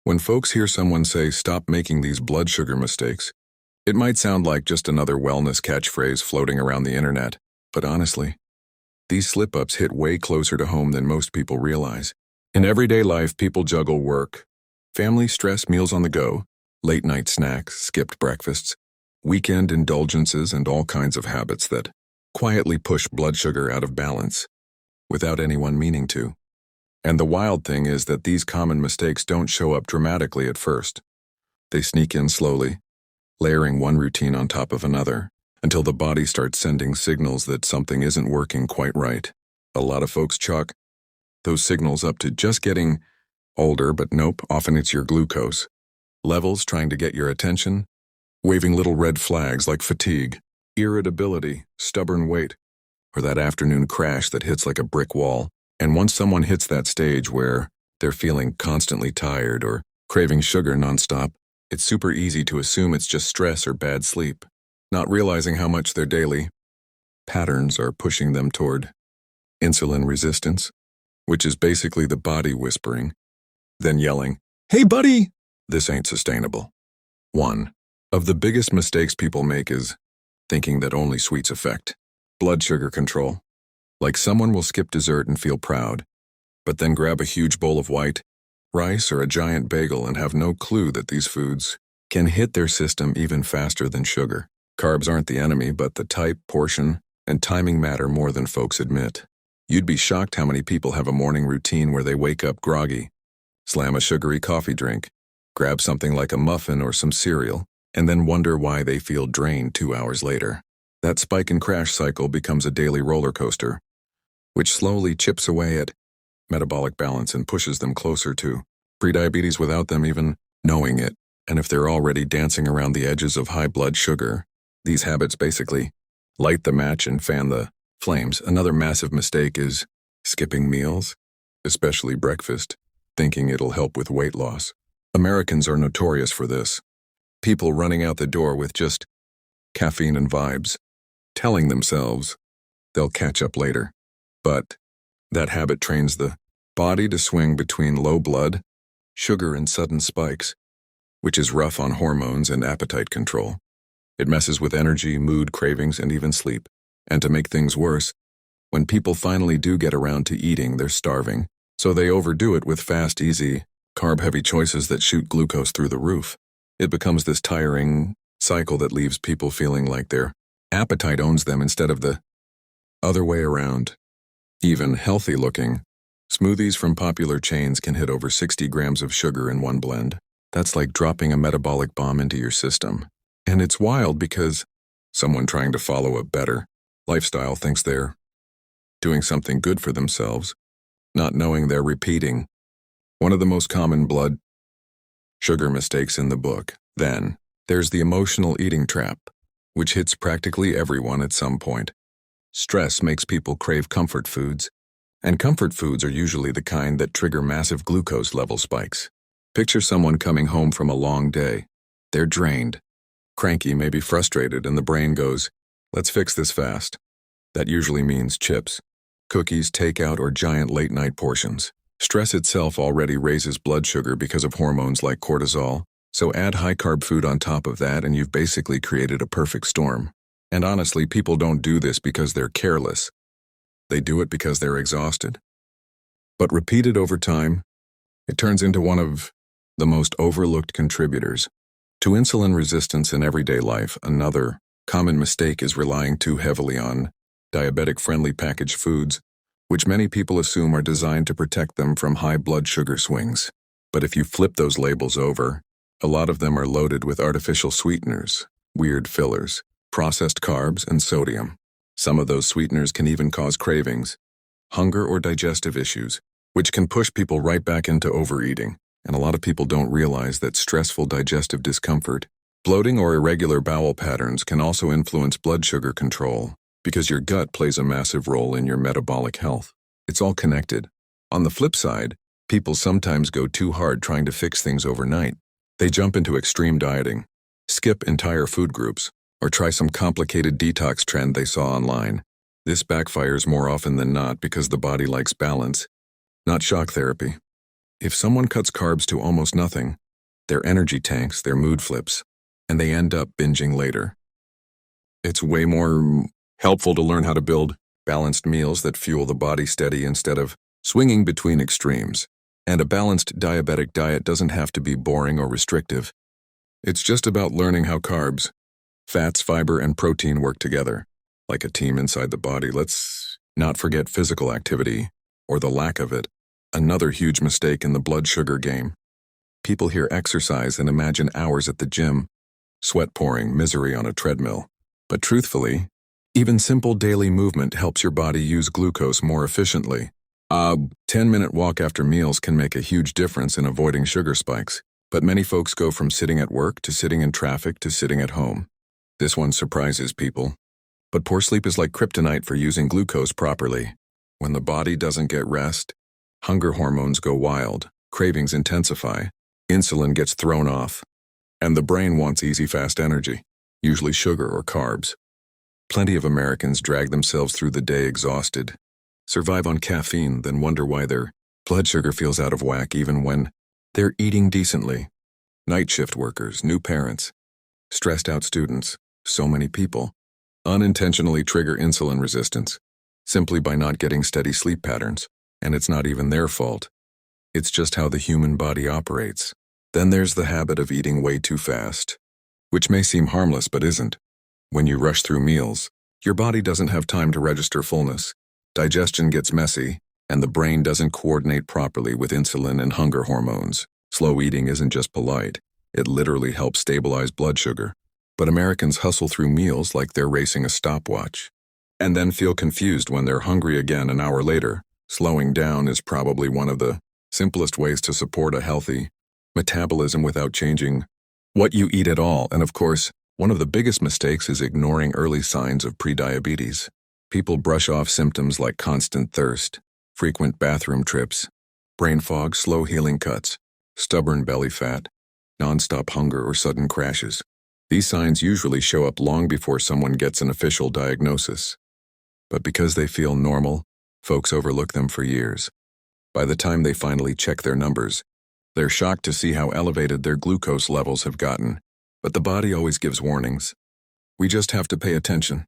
When folks hear someone say, "Stop making these blood sugar mistakes," it might sound like just another wellness catchphrase floating around the internet. But honestly, these slip-ups hit way closer to home than most people realize. In everyday life, people juggle work, family stress, meals on the go, late-night snacks, skipped breakfasts, weekend indulgences, and all kinds of habits that quietly push blood sugar out of balance without anyone meaning to. And the wild thing is that these common mistakes don't show up dramatically at first. They sneak in slowly, layering one routine on top of another, until the body starts sending signals that something isn't working quite right. A lot of folks chalk those signals up to just getting older, but nope, often it's your glucose levels trying to get your attention, waving little red flags like fatigue, irritability, stubborn weight, or that afternoon crash that hits like a brick wall. And once someone hits that stage where they're feeling constantly tired or craving sugar nonstop, it's super easy to assume it's just stress or bad sleep, not realizing how much their daily patterns are pushing them toward insulin resistance, which is basically the body whispering, then yelling, "Hey buddy, this ain't sustainable." One of the biggest mistakes people make is thinking that only sweets affect blood sugar control. Like someone will skip dessert and feel proud, but then grab a huge bowl of white rice or a giant bagel and have no clue that these foods can hit their system even faster than sugar. Carbs aren't the enemy, but the type, portion, and timing matter more than folks admit. You'd be shocked how many people have a morning routine where they wake up groggy, slam a sugary coffee drink, grab something like a muffin or some cereal, and then wonder why they feel drained 2 hours later. That spike and crash cycle becomes a daily roller coaster, which slowly chips away at metabolic balance and pushes them closer to prediabetes without them even knowing it. And if they're already dancing around the edges of high blood sugar, these habits basically light the match and fan the flames. Another massive mistake is skipping meals, especially breakfast, thinking it'll help with weight loss. Americans are notorious for this. People running out the door with just caffeine and vibes, telling themselves they'll catch up later. But that habit trains the body to swing between low blood sugar and sudden spikes, which is rough on hormones and appetite control. It messes with energy, mood, cravings, and even sleep. And to make things worse, when people finally do get around to eating, they're starving. So they overdo it with fast, easy, carb-heavy choices that shoot glucose through the roof. It becomes this tiring cycle that leaves people feeling like their appetite owns them instead of the other way around. Even healthy-looking smoothies from popular chains can hit over 60 grams of sugar in one blend. That's like dropping a metabolic bomb into your system. And it's wild because someone trying to follow a better lifestyle thinks they're doing something good for themselves, not knowing they're repeating one of the most common blood sugar mistakes in the book. Then, there's the emotional eating trap, which hits practically everyone at some point. Stress makes people crave comfort foods, and comfort foods are usually the kind that trigger massive glucose level spikes. Picture someone coming home from a long day. They're drained, cranky, maybe frustrated, and the brain goes, "Let's fix this fast." That usually means chips, cookies, takeout, or giant late-night portions. Stress itself already raises blood sugar because of hormones like cortisol, so add high-carb food on top of that and you've basically created a perfect storm. And honestly, people don't do this because they're careless. They do it because they're exhausted. But repeated over time, it turns into one of the most overlooked contributors to insulin resistance in everyday life. Another common mistake is relying too heavily on diabetic-friendly packaged foods, which many people assume are designed to protect them from high blood sugar swings. But if you flip those labels over, a lot of them are loaded with artificial sweeteners, weird fillers, processed carbs, and sodium. Some of those sweeteners can even cause cravings, hunger, or digestive issues, which can push people right back into overeating. And a lot of people don't realize that stressful digestive discomfort, bloating, or irregular bowel patterns can also influence blood sugar control, because your gut plays a massive role in your metabolic health. It's all connected. On the flip side, people sometimes go too hard trying to fix things overnight. They jump into extreme dieting, skip entire food groups, or try some complicated detox trend they saw online. This backfires more often than not because the body likes balance, not shock therapy. If someone cuts carbs to almost nothing, their energy tanks, their mood flips, and they end up binging later. It's way more helpful to learn how to build balanced meals that fuel the body steady instead of swinging between extremes. And a balanced diabetic diet doesn't have to be boring or restrictive. It's just about learning how carbs, fats, fiber, and protein work together, like a team inside the body. Let's not forget physical activity, or the lack of it, another huge mistake in the blood sugar game. People hear exercise and imagine hours at the gym, sweat pouring, misery on a treadmill. But truthfully, even simple daily movement helps your body use glucose more efficiently. A 10-minute walk after meals can make a huge difference in avoiding sugar spikes. But many folks go from sitting at work to sitting in traffic to sitting at home. This one surprises people. But poor sleep is like kryptonite for using glucose properly. When the body doesn't get rest, hunger hormones go wild, cravings intensify, insulin gets thrown off, and the brain wants easy, fast energy, usually sugar or carbs. Plenty of Americans drag themselves through the day exhausted, survive on caffeine, then wonder why their blood sugar feels out of whack even when they're eating decently. Night shift workers, new parents, stressed out students, so many people unintentionally trigger insulin resistance simply by not getting steady sleep patterns, and it's not even their fault. It's just how the human body operates. Then there's the habit of eating way too fast, which may seem harmless but isn't. When you rush through meals, your body doesn't have time to register fullness, digestion gets messy, and the brain doesn't coordinate properly with insulin and hunger hormones. Slow eating isn't just polite, it literally helps stabilize blood sugar. But Americans hustle through meals like they're racing a stopwatch, and then feel confused when they're hungry again an hour later. Slowing down is probably one of the simplest ways to support a healthy metabolism without changing what you eat at all. And of course, one of the biggest mistakes is ignoring early signs of prediabetes. People brush off symptoms like constant thirst, frequent bathroom trips, brain fog, slow healing cuts, stubborn belly fat, nonstop hunger, or sudden crashes. These signs usually show up long before someone gets an official diagnosis. But because they feel normal, folks overlook them for years. By the time they finally check their numbers, they're shocked to see how elevated their glucose levels have gotten. But the body always gives warnings. We just have to pay attention.